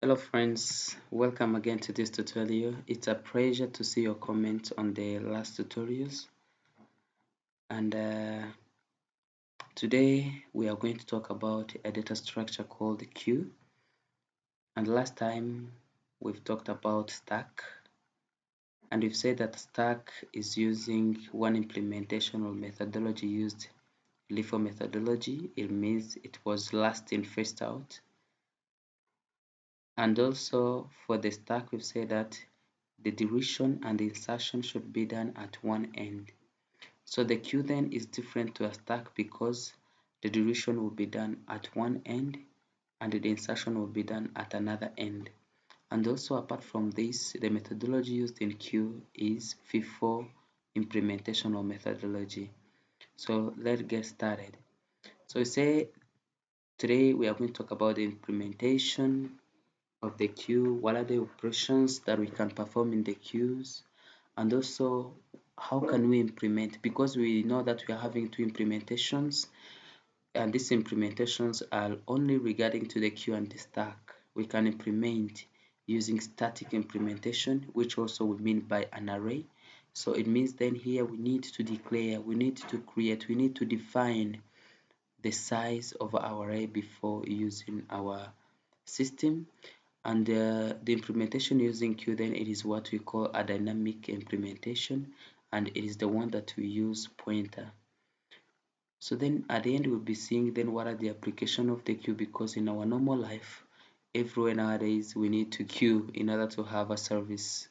Hello friends, welcome again to this tutorial. It's a pleasure to see your comments on the last tutorials, and today we are going to talk about a data structure called queue. And last time we've talked about stack, and we've said that stack is using one implementation or methodology used LIFO methodology. It means it was last in first out. And also for the stack, we've said that the deletion and the insertion should be done at one end. So the queue then is different to a stack because the deletion will be done at one end and the insertion will be done at another end. And also apart from this, the methodology used in queue is FIFO implementation or methodology. So let's get started. So we say today we are going to talk about the implementation of the queue, what are the operations that we can perform in the queues, and also how can we implement, because we know that we are having two implementations and these implementations are only regarding to the queue and the stack. We can implement using static implementation, which also we mean by an array. So it means then here we need to declare, we need to create, we need to define the size of our array before using our system. And the implementation using queue, then it is what we call a dynamic implementation, and it is the one that we use pointer. So then at the end we'll be seeing then what are the application of the queue, because in our normal life everywhere nowadays we need to queue in order to have a service.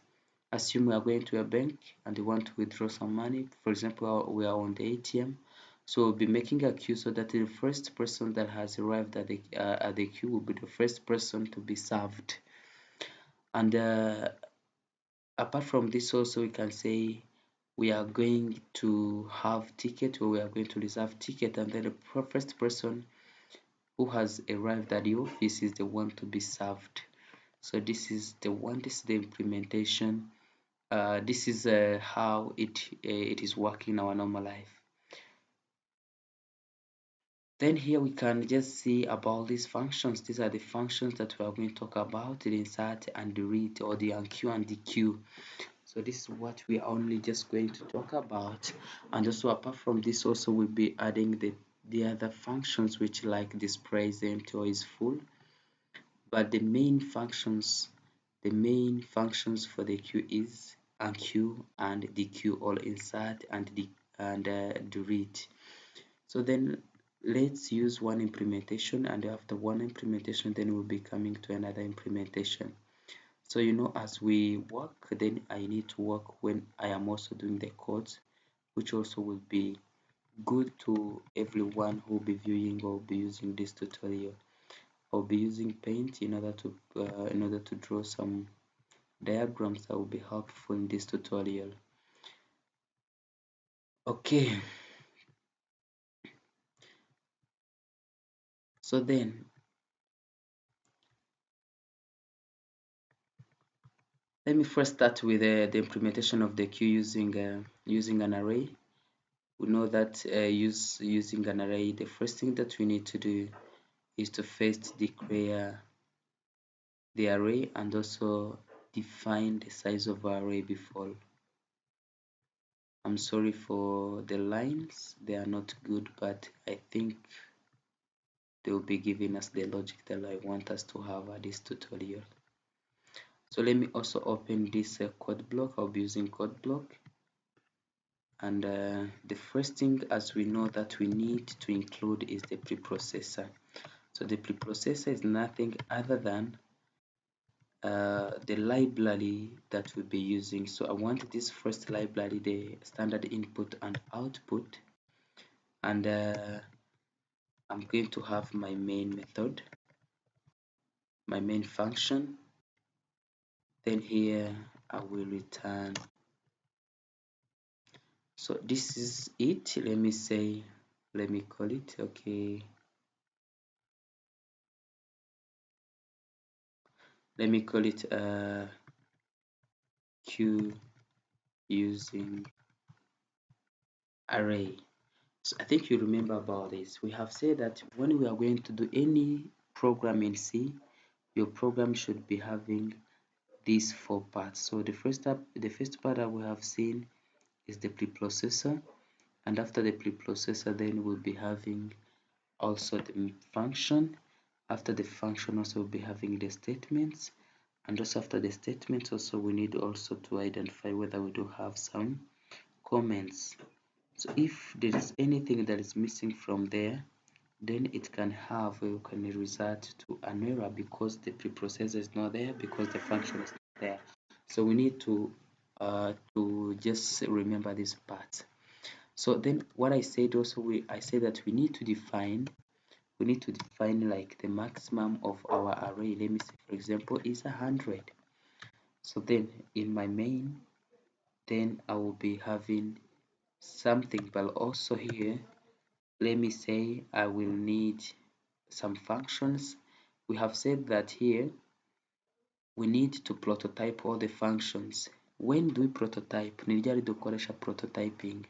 Assume we are going to a bank and we want to withdraw some money. For example, we are on the ATM, so we'll be making a queue so that the first person that has arrived at the queue will be the first person to be served. And apart from this, also we can say we are going to have ticket, or we are going to reserve ticket, and then the first person who has arrived at the office is the one to be served. So this is the one, this is the implementation. This is how it is working in our normal life. Then here we can just see about these functions. These are the functions that we are going to talk about: the insert and the read, or the unqueue and the queue. So this is what we are only just going to talk about. And also apart from this, also we'll be adding the other functions, which like this present or is full. But the main functions for the queue is unqueue and the queue, or insert and the read. So then let's use one implementation, and after one implementation then we'll be coming to another implementation. So you know, as we work, then I need to work when I am also doing the codes, which also will be good to everyone who will be viewing or be using this tutorial. I'll be using paint in order to draw some diagrams that will be helpful in this tutorial. Okay, so then let me first start with the implementation of the queue using an array. We know that using an array, the first thing that we need to do is to first declare the array and also define the size of our array before. I'm sorry for the lines, they are not good, but I think they will be giving us the logic that I want us to have at this tutorial. So let me also open this code block. I'll be using code block, and the first thing, as we know, that we need to include is the preprocessor. So the preprocessor is nothing other than the library that we'll be using. So I want this first library, the standard input and output, and I'm going to have my main method, my main function. Then here I will return. So this is it. Let me say, let me call it, okay, let me call it queue using array. So I think you remember about this. We have said that when we are going to do any program in C, your program should be having these four parts. So the first part that we have seen is the preprocessor, and after the preprocessor then we'll be having also the function. After the function also we'll be having the statements, and also after the statements also we need also to identify whether we do have some comments. So if there is anything that is missing from there, then it can have or can result to an error because the preprocessor is not there, because the function is not there. So we need to just remember this part. So then what I said also, I said that we need to define like the maximum of our array. Let me say for example is 100. So then in my main, then I will be having something, but also here let me say I will need some functions. We have said that here we need to prototype all the functions. When do we prototype? Nijari dukoresha prototyping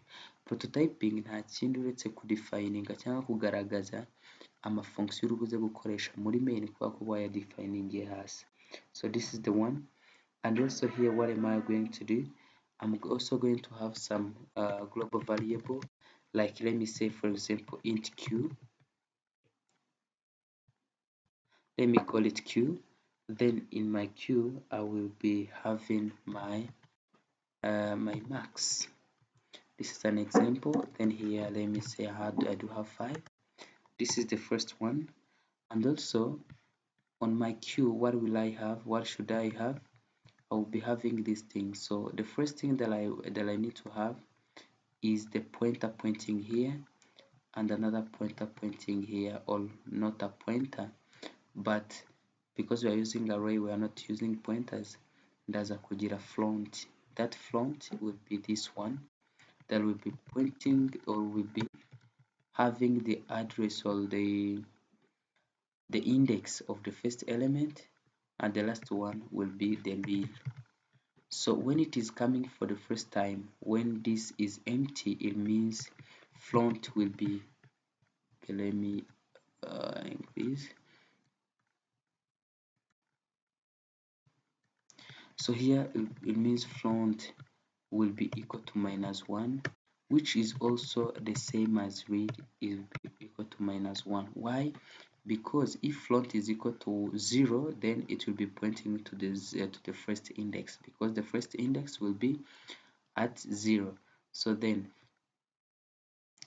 nta kindi uretse kudefininga cyangwa kugaragaza amafunction uri buze gukoresha muri main kuba kuba wayadefiningiye hasi. So this is the one. And also here what am I going to do? I'm also going to have some global variable, like let me say for example int q. Let me call it q. Then in my q I will be having my max. This is an example. Then here let me say I do have 5. This is the first one. And also on my q, what will I have? What should I have? I will be having these things. So the first thing that I need to have is the pointer pointing here and another pointer pointing here, or not a pointer, but because we are using array we are not using pointers. There's a kugira font. That font will be this one that will be pointing or will be having the address or the index of the first element, and the last one will be the mean. So when it is coming for the first time, when this is empty, it means font will be, okay, let me increase. So here it means font will be equal to -1, which is also the same as read is equal to -1. Why? Because if font is equal to 0, then it will be pointing to the first index, because the first index will be at 0. So then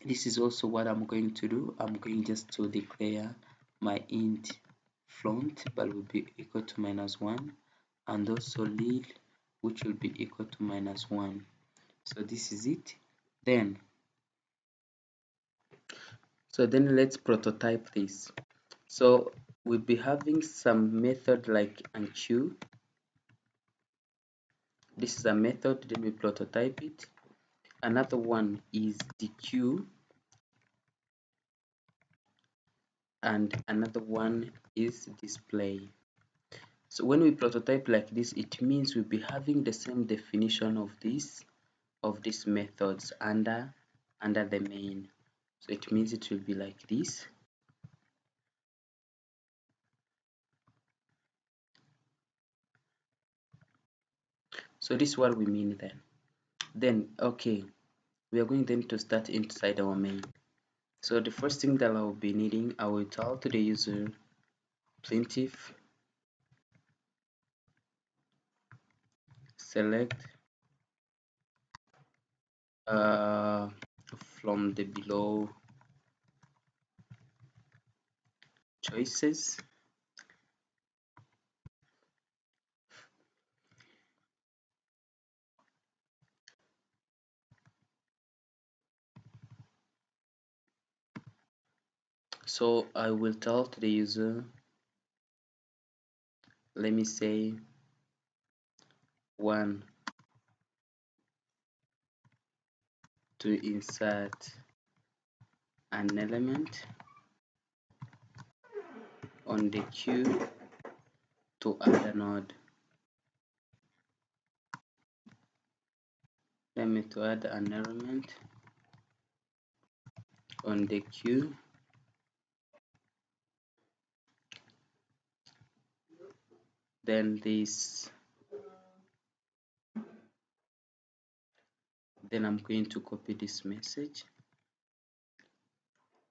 this is also what I'm going to do. I'm going just to declare my int font, but will be equal to -1, and also lead, which will be equal to -1. So this is it. Then let's prototype this. So we'll be having some method like unqueue. This is a method. Let me prototype it. Another one is dequeue, and another one is display. So when we prototype like this, it means we'll be having the same definition of these methods under the main. So it means it will be like this. So this is what we mean then. Then okay, we are going then to start inside our main. So the first thing that I will be needing, I will tell to the user printf select from the below choices. So I will tell to the user, let me say 1 to insert an element on the queue, to add a node. Let me to add an element on the queue, then this, then I'm going to copy this message,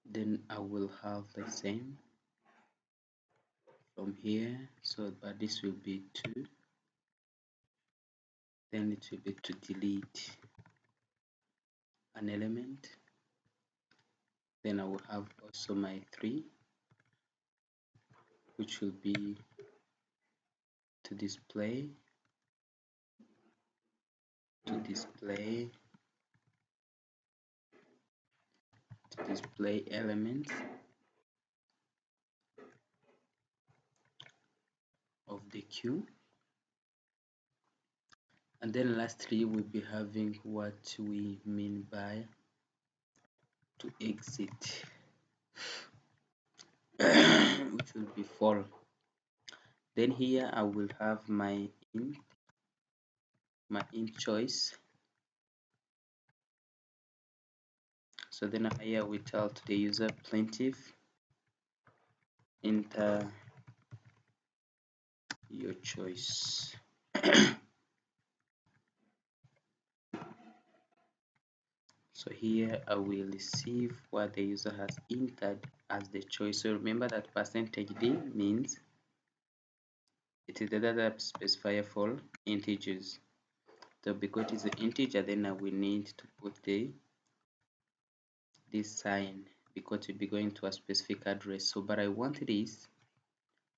then I will have the same from here, so but this will be 2, then it will be to delete an element, then I will have also my 3, which will be to display elements of the queue, and then lastly we'll be having what we mean by to exit which will be 4. Then here I will have my int choice, so then here we tell to the user plaintiff enter your choice. So here I will receive what the user has entered as the choice. So remember that %d means it is the data specifier for integers. So because it's an integer, then I will need to put this sign because we'll be going to a specific address. So but I want this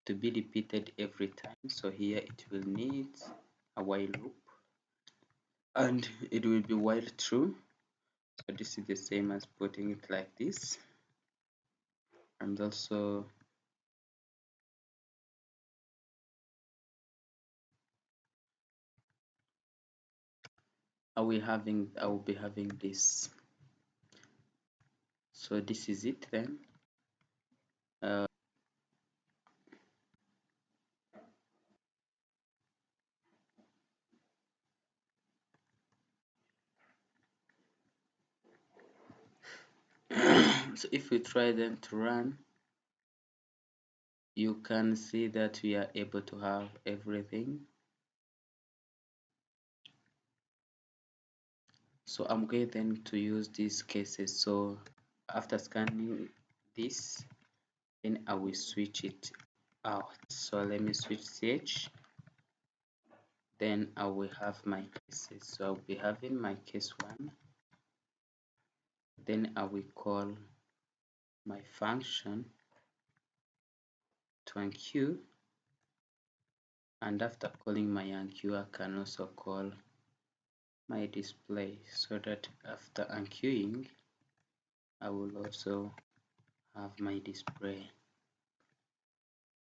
to be repeated every time. So here it will need a while loop and it will be while true. So this is the same as putting it like this, and also I will be having this. So this is it then. So if we try then to run, you can see that we are able to have everything. So I'm going then to use these cases. So after scanning this, then I will switch it out. So let me switch ch, then I will have my cases. So I'll be having my case 1, then I will call my function to enqueue, and after calling my enqueue I can also call my display, so that after enqueuing I will also have my display.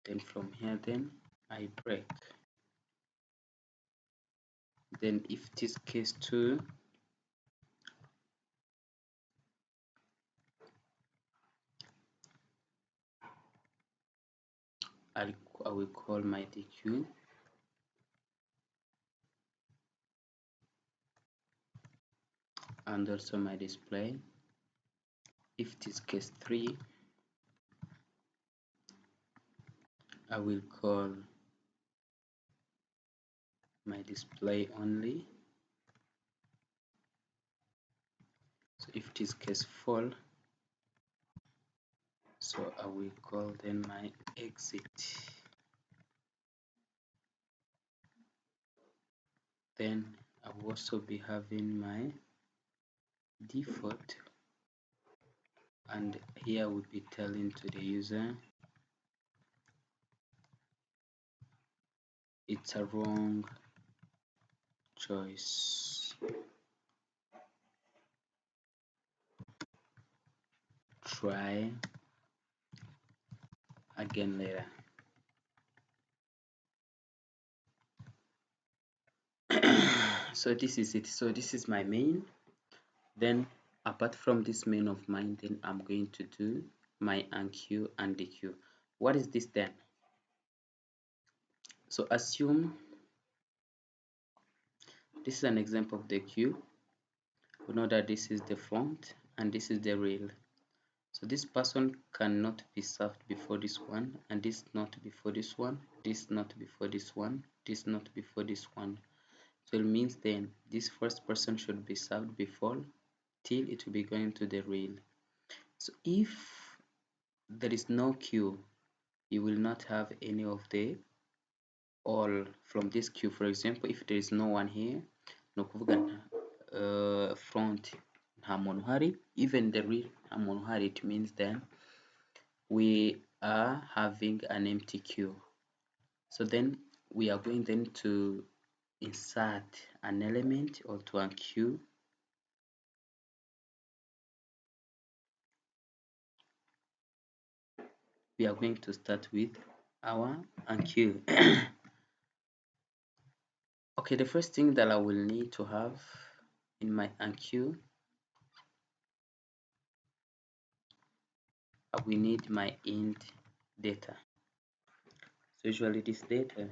Then from here then I break. Then if it is case 2, I will call my dequeue, and also my display. If it is case 3, I will call my display only. So if it is case 4, so I will call then my exit. Then I will also be having my default, and here we'll be telling to the user it's a wrong choice. Try again later. So this is it. So this is my main. Then apart from this main of mine, then I'm going to do my enqueue and dequeue. What is this then? So assume this is an example of the queue. We know that this is the front and this is the rail. So this person cannot be served before this one, and this not before this one, this not before this one, this not before this one. So it means then this first person should be served before till it will be going to the reel. So if there is no queue, you will not have any of the all from this queue. For example, if there is no one here, no kuvuga front nta muntu uhari, even the real nta muntu uhari, it means then we are having an empty queue. So then we are going then to insert an element or to a queue. We are going to start with our queue. Okay, the first thing that I will need to have in my queue, we need my int data. So usually this data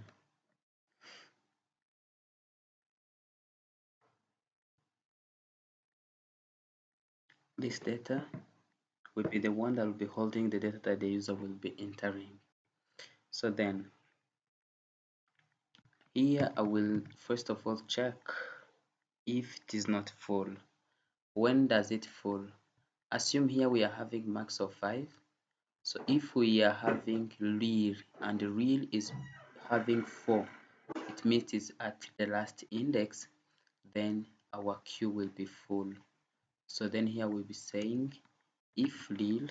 will be the one that will be holding the data that the user will be entering. So then here I will first of all check if it is not full. When does it full? Assume here we are having max of 5. So if we are having real and the real is having 4, it means it's at the last index, then our queue will be full. So then here we'll be saying if real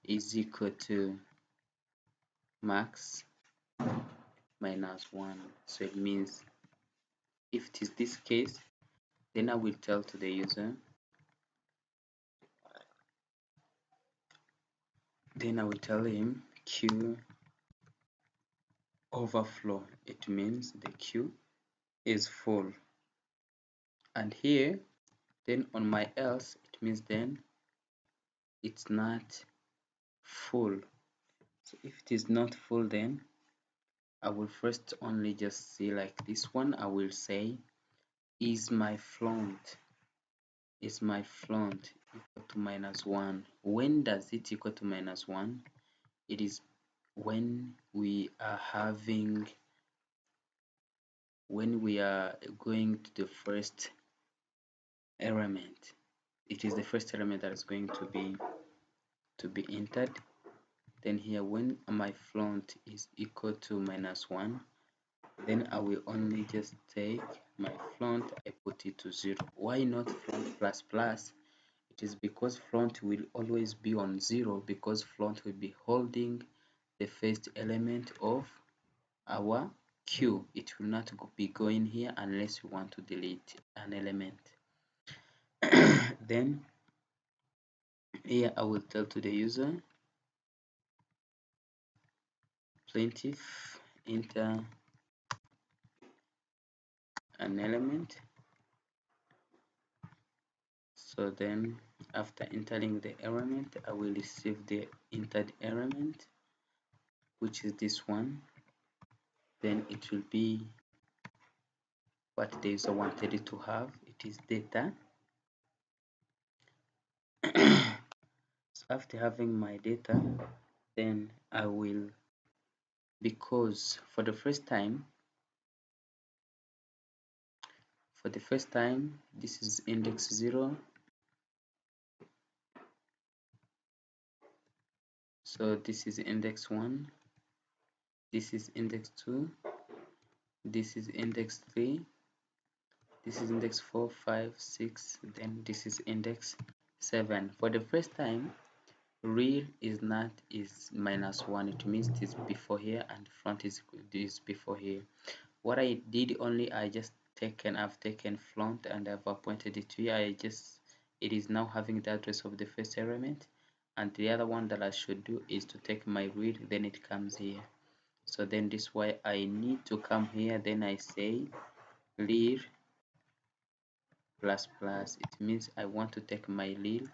is equal to max minus 1. So it means if it is this case, then I will tell to the user, then I will tell him queue overflow. It means the queue is full. And here, then on my else, it means then it's not full. So if it is not full, then I will first only just see like this one. I will say is my font equal to -1? When does it equal to -1? It is when we are going to the first element. It is the first element that is going to be entered. Then here when my font is equal to -1, then I will only just take my font, I put it to 0. Why not font plus plus? It is because font will always be on 0, because font will be holding the first element of our queue. It will not be going here unless we want to delete an element. Then here I will tell to the user plaintiff enter an element. So then after entering the element, I will receive the entered element, which is this one. Then it will be what the user wanted it to have. It is data. So after having my data, then I will, because for the first time this is index 0, so this is index 1, this is index 2, this is index 3, this is index 4, 5, 6, then this is index 7. For the first time, real is -1. It means it is before here and front is before here. What I did only, I've taken front and I've appointed it to here. It is now having the address of the first element, and the other one that I should do is to take my real, then it comes here. So then this why I need to come here, then I say real plus plus. It means I want to take my real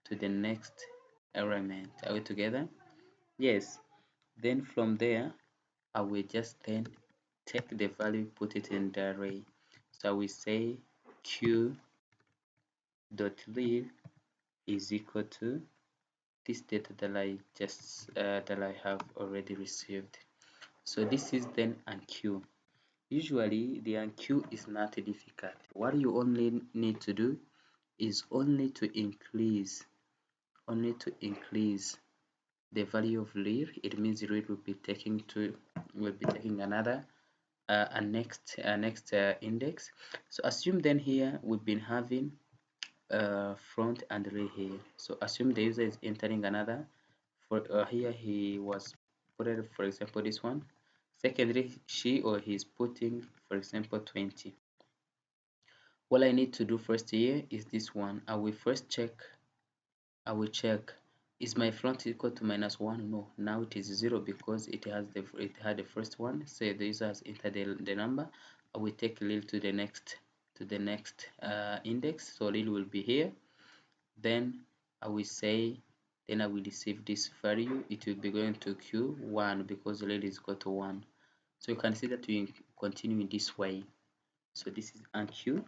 to the next element. Are we together? Yes. Then from there I will just then take the value, put it in the array. So we say q dot real is equal to this data that I have already received. So this is then unqueue. Usually the unqueue is not difficult. What you only need to do is only to increase the value of read. It means read will be taking another next index. So assume then here we've been having front and read here. So assume the user is entering another. For here he was put it, for example, this one. Secondly, she or he is putting, for example, 20. What I need to do first here is this one. I will check, is my front equal to -1? No, now it is 0 because it had the first one. Say the user has entered the number. I will take lil to the next index. So lil will be here. Then I will say, then I will receive this value. It will be going to q1 because lil is equal to 1. So you can see that we continue in this way. So this is unqueue.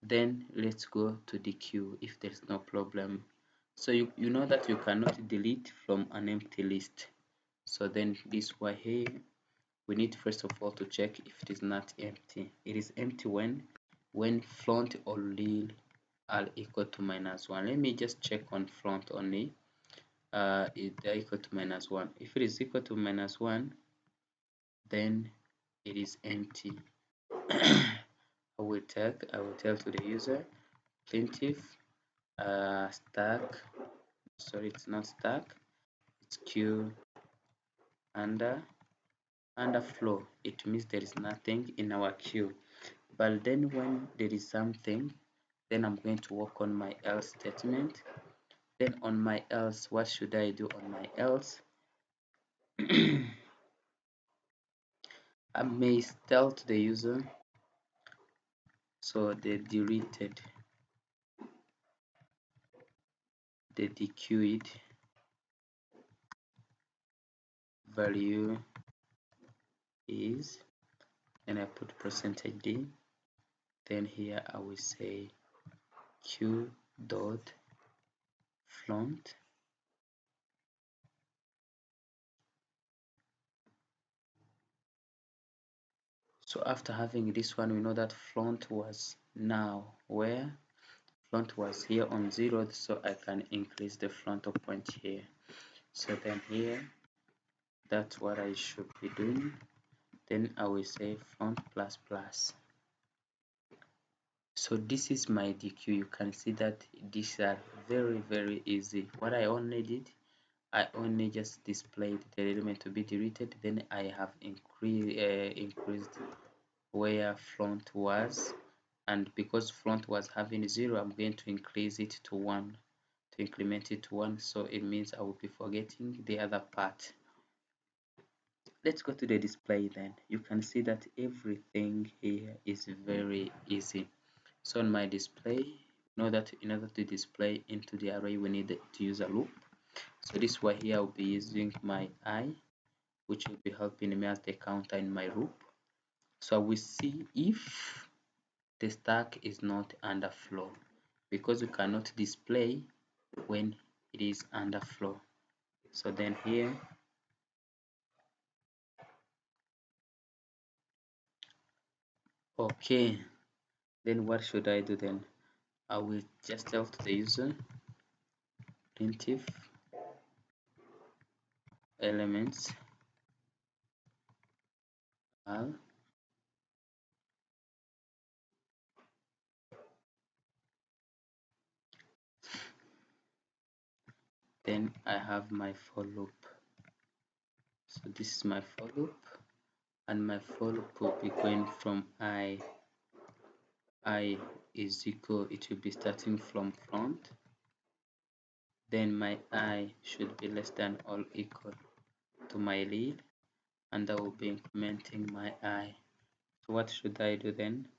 Then let's go to the queue if there's no problem. So you know that you cannot delete from an empty list. So then this way here, we need first of all to check if it is not empty. It is empty when front or lil are equal to -1. Let me just check on front only. If they're equal to -1. If it is equal to -1, then it is empty. I will tell to the user printf stack, sorry, it's not stack, it's q underflow. It means there is nothing in our queue. But then when there is something, then I'm going to work on my else statement. Then on my else, what should I do on my else? I may tell to the user, so the deleted, the dequeued value is, and I put %d. Then here I will say q dot front So after having this one, we know that front was now where front was here on 0, so I can increase the front of point here. So then here, that's what I should be doing. Then I will say front plus plus. So this is my DQ. You can see that these are very easy. What I only did, I only just displayed the element to be deleted. Then I have increased where front was, and because front was having 0, I'm going to increase it to 1, to increment it to 1. So it means I will be forgetting the other part. Let's go to the display. Then you can see that everything here is very easy. So on my display, know that in order to display into the array, we need to use a loop. So this way here I'll be using my I, which will be helping me as the counter in my loop. So I will see if the stack is not underflow, because you cannot display when it is underflow. So then here, okay, then what should I do then? I will just tell to the user printf elements al, then I have my for loop. So this is my for loop, and my for loop will be going from I is equal, it will be starting from front, then my I should be less than or equal to my lead, and I will be incrementing my I. So what should I do then?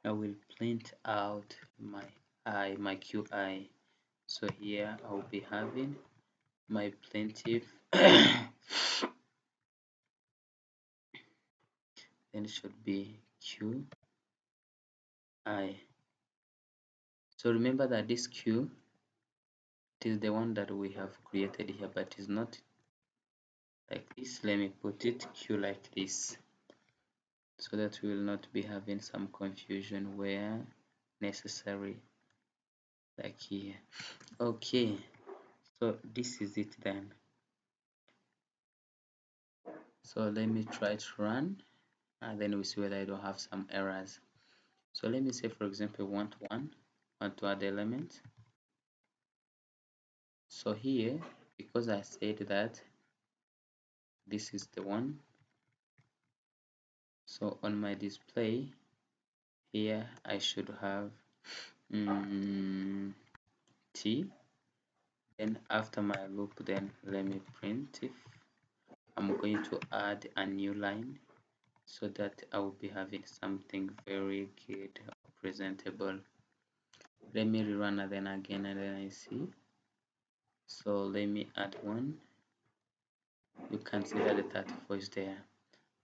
I will print out my I, my QI. So here I will be having my printf then it should be QI. So remember that this Q it is the one that we have created here, but it's not like this. Let me put it q like this, so that we will not be having some confusion where necessary, like here. Okay, so this is it then. So let me try to run, and then we see whether I don't have some errors. So let me say, for example, want to add element. So here, because I said that this is the one, so on my display here I should have t. Then after my loop, then let me print if I'm going to add a new line, so that I will be having something very good, presentable. Let me rerun then again, and then I see. So let me add one. You can see that the 34 is there,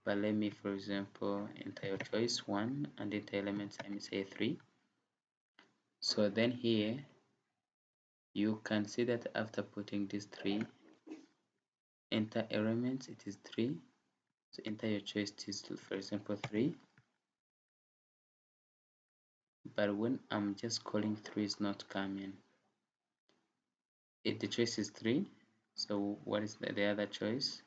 but let me, for example, enter your choice 1 and enter elements, let me say 3. So then here you can see that after putting these 3, enter elements, it is 3. So enter your choice is, for example, 3. But when I'm just calling 3 is not coming. If the choice is 3, so what is the other choice?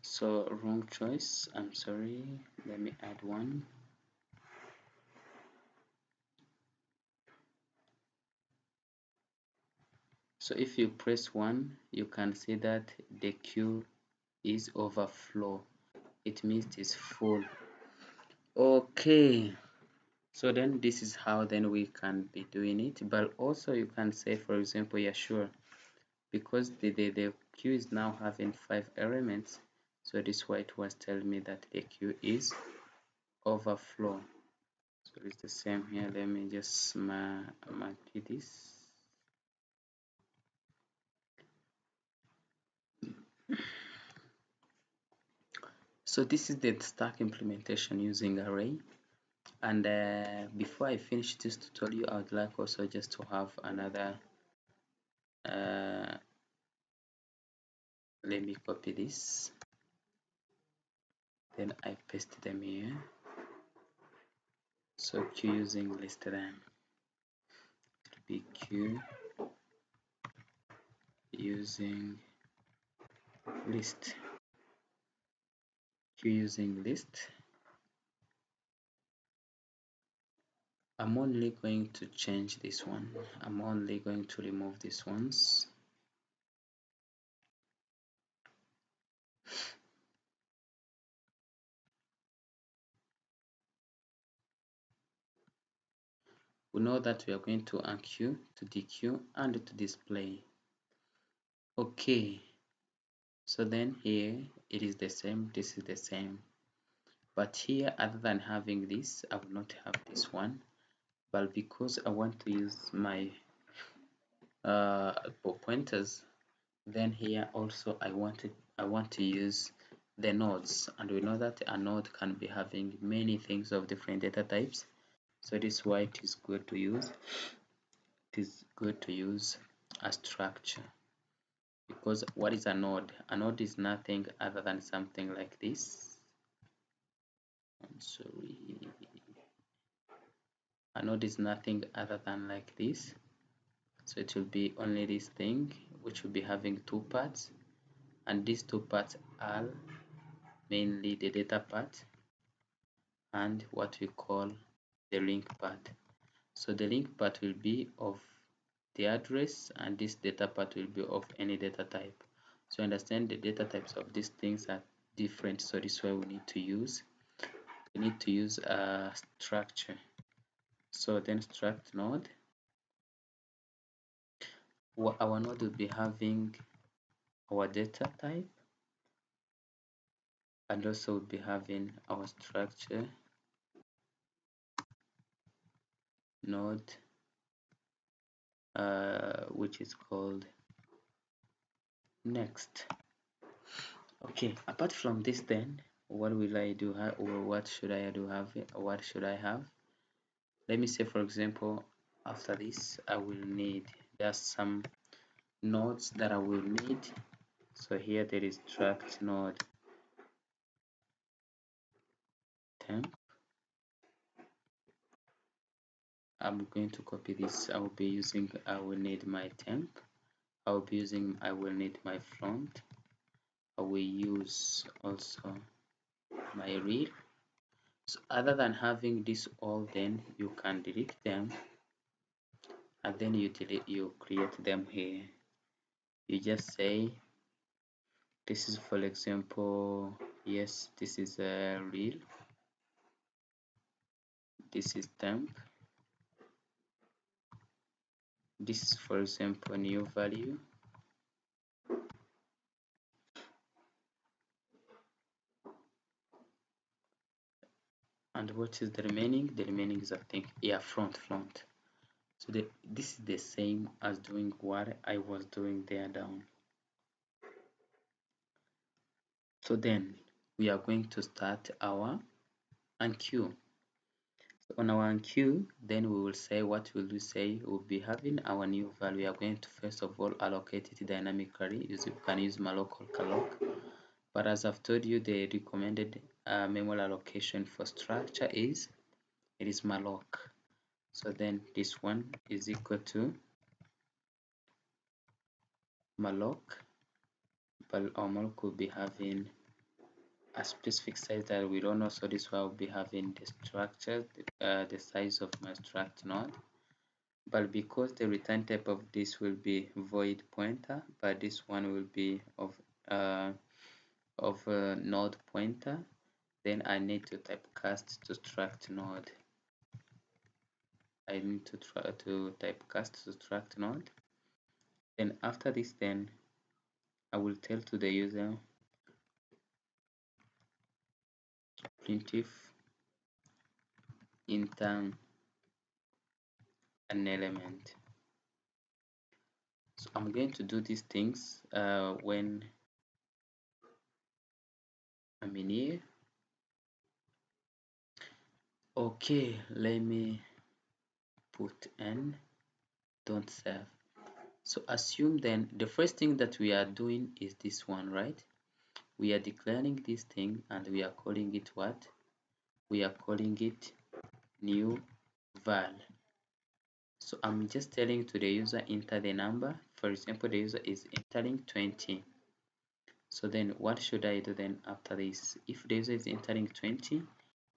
So wrong choice, I'm sorry, let me add one. So if you press 1, you can see that the queue is overflow. It means it's full. Okay, so then this is how then we can be doing it. But also you can say, for example, yeah, sure, because the queue is now having 5 elements, so this is why it was telling me that the queue is overflow. So it's the same here. Let me just mark this. So this is the stack implementation using array. And before I finish this tutorial, I would like also just to have another, let me copy this, then I paste them here. So q using list, then it will be q using list, q using list. I'm only going to change this one. I'm only going to remove these ones. We know that we are going to enqueue, to dequeue, and to display. Okay, so then here it is the same, this is the same. But here, other than having this, I will not have this one. But because I want to use my pointers, then here also I want to use the nodes, and we know that a node can be having many things of different data types. So this is why it is good to use a structure. Because what is a node? A node is nothing other than something like this. I'm sorry. A node is nothing other than like this. So it will be only this thing, which will be having 2 parts, and these 2 parts are mainly the data part and what we call the link part. So the link part will be of the address, and this data part will be of any data type. So understand the data types of these things are different, so this is why we need to use a structure. So then struct node, our node will be having our data type, and also we'll be having our structure. node which is called next. Okay, apart from this, then what will I do, or what should I do have, what should I have? Let me say, for example, after this I will need, there's some nodes that I will need. So here there is tracked node temp. I'm going to copy this. I will need my temp. I will need my front. I will use also my reel. So other than having this all, then you can delete them, and then you create them here. You just say, this is, for example, yes, this is a reel, this is temp, this is, for example, new value, and what is the remaining? The remaining is, I think, yeah, front. So this is the same as doing what I was doing there down. So then we are going to start our unqueue. So on our unqueue, then we will say, what will we say? We'll be having our new value. We are going to first of all allocate it dynamically. You can use malloc or calloc. But as I've told you, the recommended memory allocation for structure is malloc. So then this one is equal to malloc, but our malloc will be having a specific size that we don't know. So this one will be having the structure, the size of my struct node. But because the return type of this will be void pointer, but this one will be of node pointer, then I need to typecast to struct node. I need to try to typecast to struct node. Then after this, then I will tell to the user printf intern an element. So I'm going to do these things when I'm in here. Okay, let me put n don't save. So assume then the first thing that we are doing is this one, right? We are declaring this thing and we are calling it what? We are calling it new val. So I'm just telling to the user enter the number. For example, the user is entering 20. So then what should I do then after this? If the user is entering 20,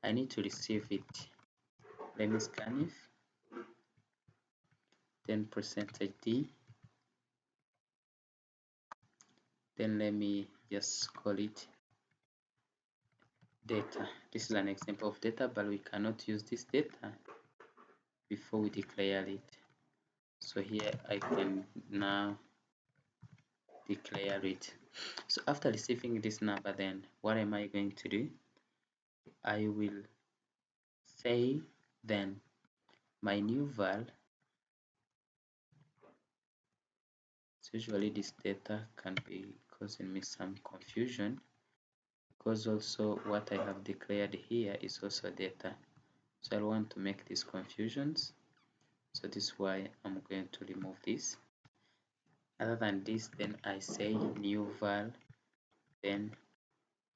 I need to receive it. Let me scan if, then %d, then let me just call it data. This is an example of data, but we cannot use this data before we declare it. So here I can now declare it. So after receiving this number, then what am I going to do? I will say then my new val. So usually this data can be causing me some confusion, because also what I have declared here is also data. So I want to make these confusions. So this is why I'm going to remove this. Other than this, then I say new val, then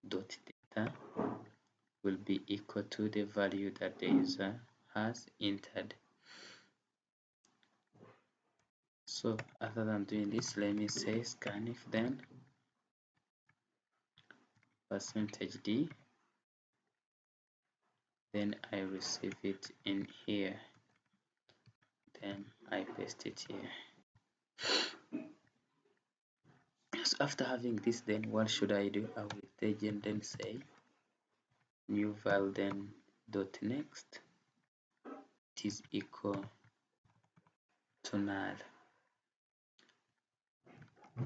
dot data will be equal to the value that the user has entered. So other than doing this, let me say scanf then %d, then I receive it in here, then I paste it here. So after having this, then what should I do? I will then say new val then dot next, it is equal to null.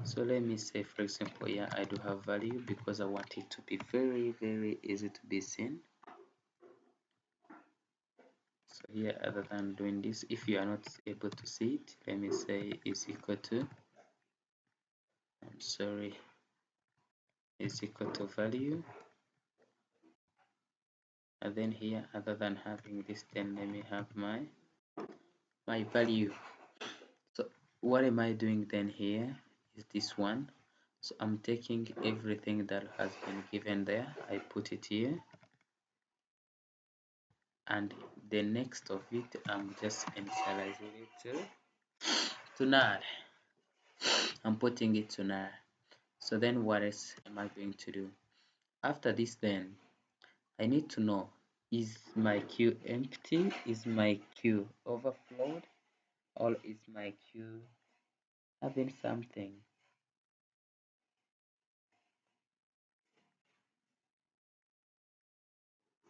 So let me say, for example, yeah, I do have value because I want it to be very easy to be seen. So here, other than doing this, if you are not able to see it, let me say is equal to, I'm sorry, is equal to value. And then here, other than having this, then let me have my value. So what am I doing then here is this one. So I'm taking everything that has been given there, I put it here, and the next of it I'm just initializing it to null. I'm putting it to null. So then what else am I going to do? After this, then I need to know, is my queue empty, is my queue overflowed, or is my queue having something?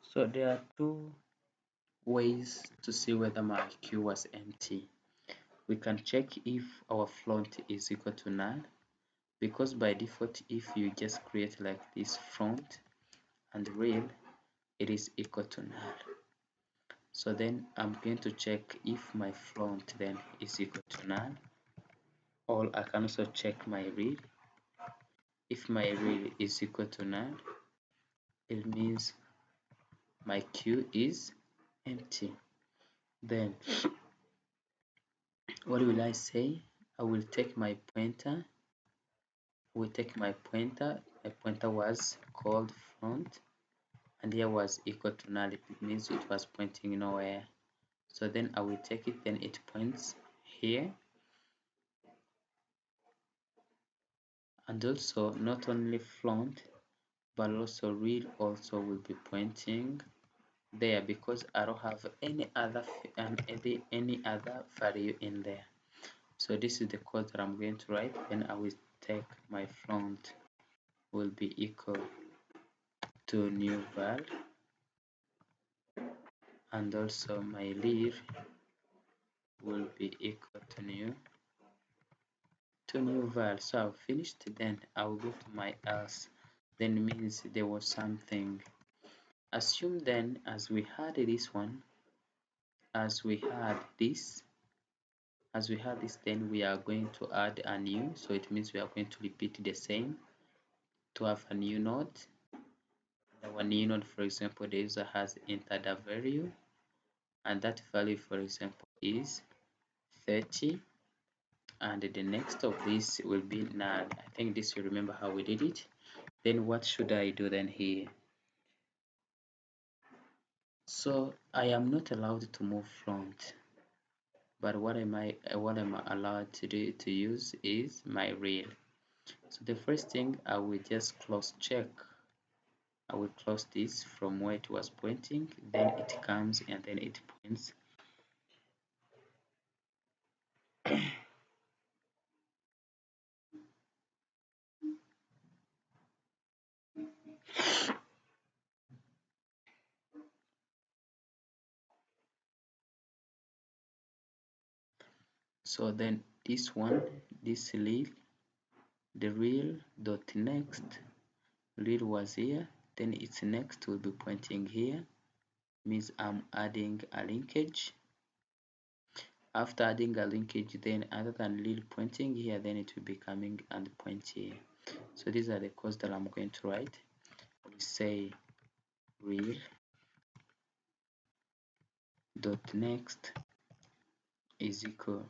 So there are two ways to see whether my queue was empty. We can check if our front is equal to null, because by default if you just create like this front and real, it is equal to null. So then I'm going to check if my front then is equal to null, or I can also check my real. If my real is equal to null, it means my queue is empty. Then what will I say? I will take my pointer. We take my pointer. My pointer was called front, and here was equal to null. It means it was pointing nowhere. So then I will take it, then it points here. And also not only front but also real also will be pointing there, because I don't have any other any other value in there. So this is the code that I'm going to write. Then I will take my front will be equal to new val, and also my rear will be equal to new val. So I've finished. Then I'll go to my else. Then means there was something. Assume then, as we had this one, as we had this, then we are going to add a new. So it means we are going to repeat the same to have a new node. Our new node, for example, the user has entered a value, and that value, for example, is 30. And the next of this will be null. I think this, you remember how we did it. Then what should I do then here? So I am not allowed to move front, but what am I allowed to do to use is my real. So the first thing, I will just close check. I will close this from where it was pointing, then it comes and then it points. So then this one, this real, the real dot next, real was here, then its next will be pointing here, means I'm adding a linkage. After adding a linkage, then other than real pointing here, then it will be coming and point here. So these are the codes that I'm going to write. We say real dot next is equal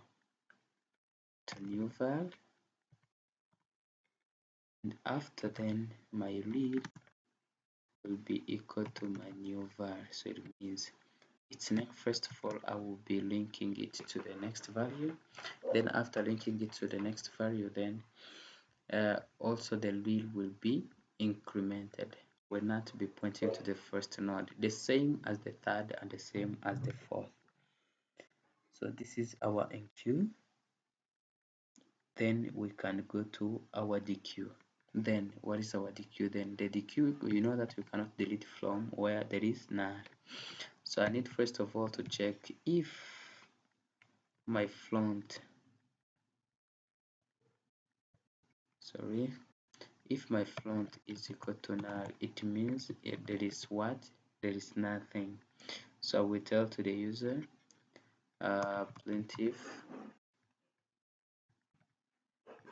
to new val, and after then my real will be equal to my new var. So it means it's next, first of all I will be linking it to the next value, then after linking it to the next value, then also the real will be incremented, will not be pointing to the first node, the same as the third and the same as the fourth. So this is our enqueue. Then we can go to our dequeue. Then what is our dequeue? Then the dequeue, you know that we cannot delete from where there is null. So I need first of all to check if my front, sorry, if my front is equal to null, it means there is what? There is nothing. So we tell to the user plaintiff,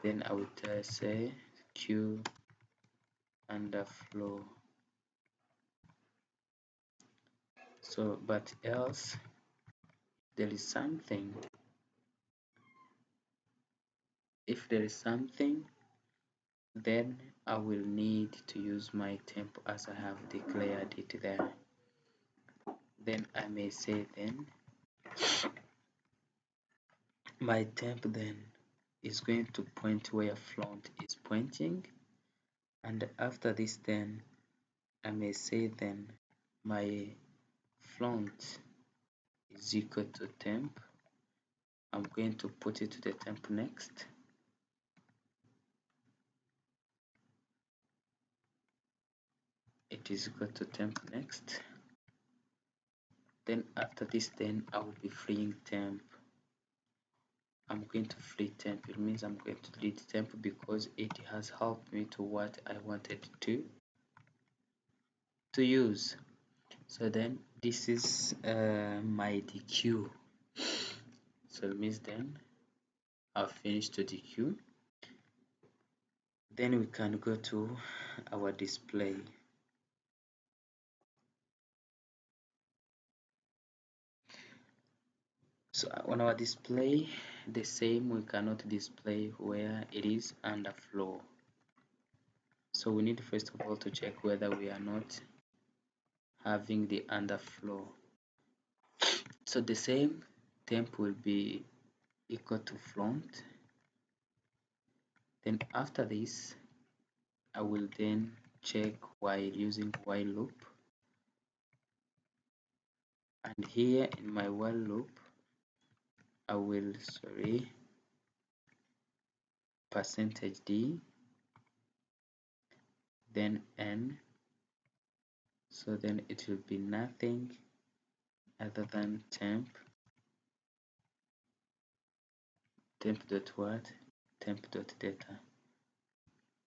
then I would say queue underflow. So but else there is something, if there is something, then I will need to use my temp as I have declared it there. Then I may say then my temp then is going to point where front is pointing, and after this then I may say then my front is equal to temp. I'm going to put it to the temp next. It is equal to temp next. Then after this then I will be freeing temp. I'm going to free temp. It means I'm going to delete temp because it has helped me to what I wanted to use. So then this is my DQ. So it means then I've finished the DQ. Then we can go to our display. So on our display, the same, we cannot display where it is underflow. So we need first of all to check whether we are not having the underflow. So the same temp will be equal to front. Then after this, I will then check while using while loop. And here in my while loop, I will, %d, then n. So then it will be nothing other than temp dot what, temp dot data.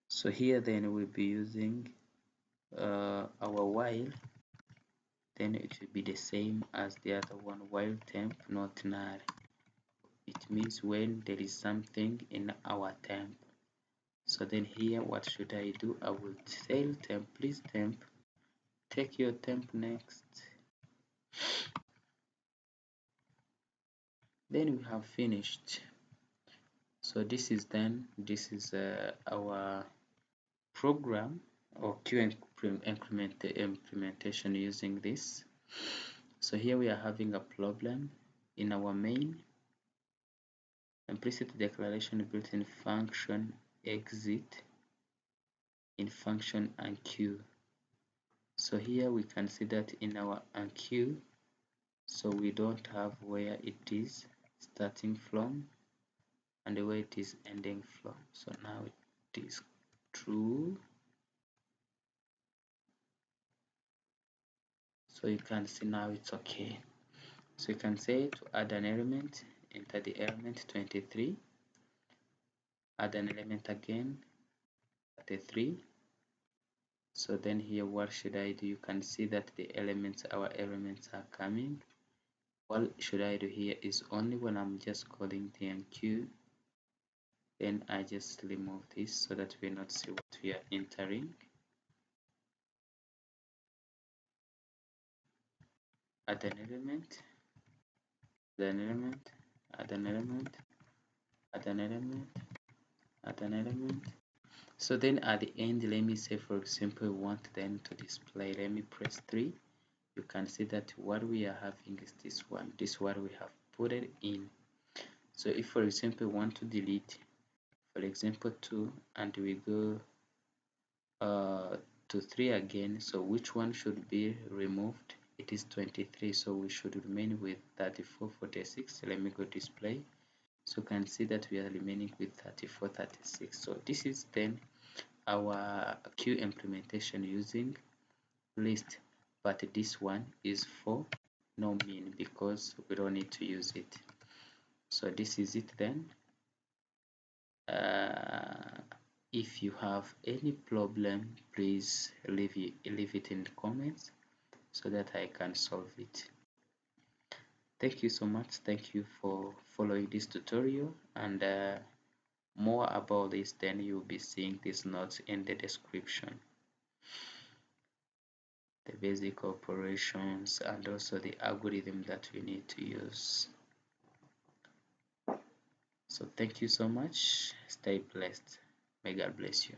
So here then we'll be using our while, then it will be the same as the other one, while temp not null. It means when there is something in our temp. So then here what should I do? I will tell temp, please temp, take your temp next. Then we have finished. So this is our program or queue implementation using this. So here we are having a problem in our main implicit declaration built-in function exit in function unqueue. So here we can see that in our unqueue, so we don't have where it is starting from and where it is ending from. So now it is true. So you can see now it's okay. So you can say to add an element, enter the element 23, add an element again 33. So then here what should I do? You can see that our elements are coming. What should I do here is only when I'm just calling the enqueue, then I just remove this so that we not see what we are entering. Add an element, add an element, add an element, add an element, add an element. So then at the end, let me say for example we want then to display, let me press 3. You can see that what we are having is this one, this what we have put it in. So if for example we want to delete, for example 2, and we go to 3 again, so which one should be removed? It is 23, so we should remain with 34, 46. Let me go display. So you can see that we are remaining with 34, 36. So this is then our queue implementation using list, but this one is for no min because we don't need to use it. So this is it then. If you have any problem, please leave it in the comments so that I can solve it. Thank you so much. Thank you for following this tutorial, and more about this, then you'll be seeing these notes in the description, the basic operations and also the algorithm that we need to use. So thank you so much. Stay blessed. May God bless you.